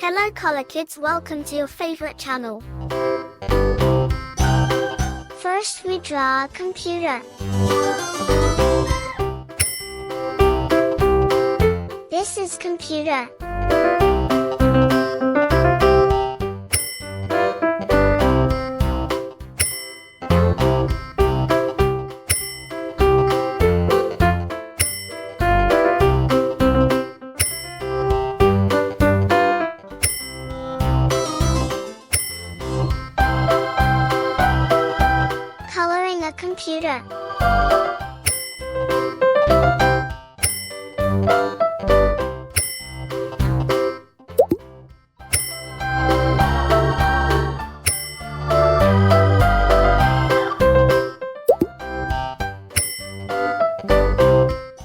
Hello Color Kids, welcome to your favorite channel. First we draw a computer. This is computer. Coloring a computer.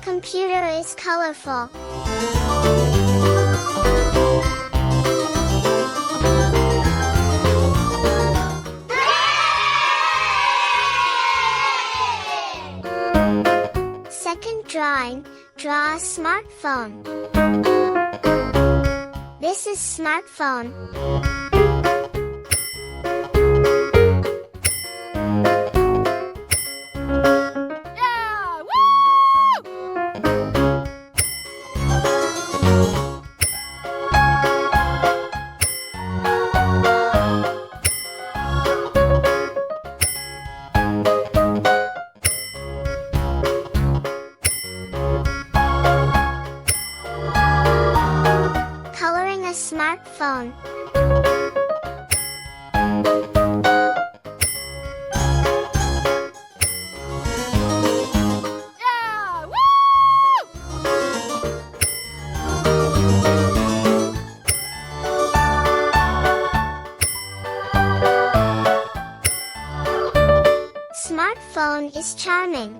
Computer is colorful. Second drawing, draw a smartphone. This is smartphone. Yeah! Woo! Coloring a smartphone. Yeah! Woo! Smartphone is charming.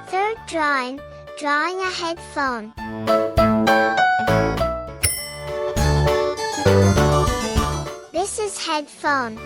Third drawing, drawing a headphone. This is headphone.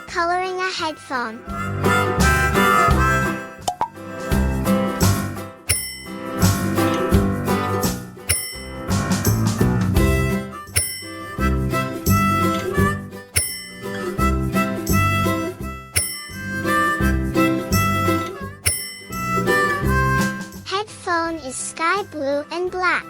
Coloring a headphone. Headphone is sky blue and black.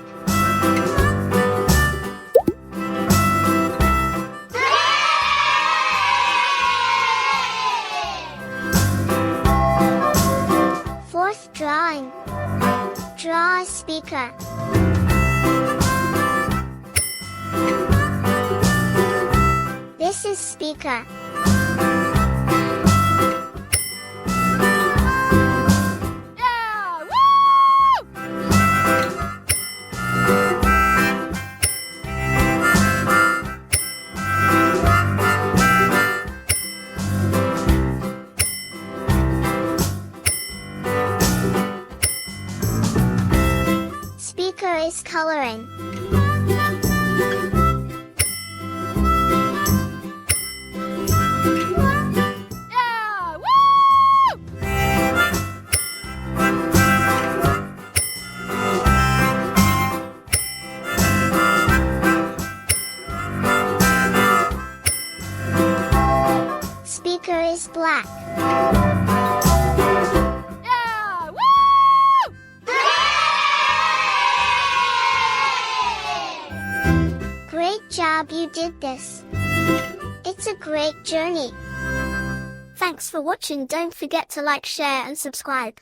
Fourth drawing, draw a speaker. This is speaker. Yeah! Woo! Speaker is coloring. Yeah! Woo! Speaker is black. Yeah! Woo! Great job, you did this. It's a great journey. Thanks for watching. Don't forget to like, share and subscribe.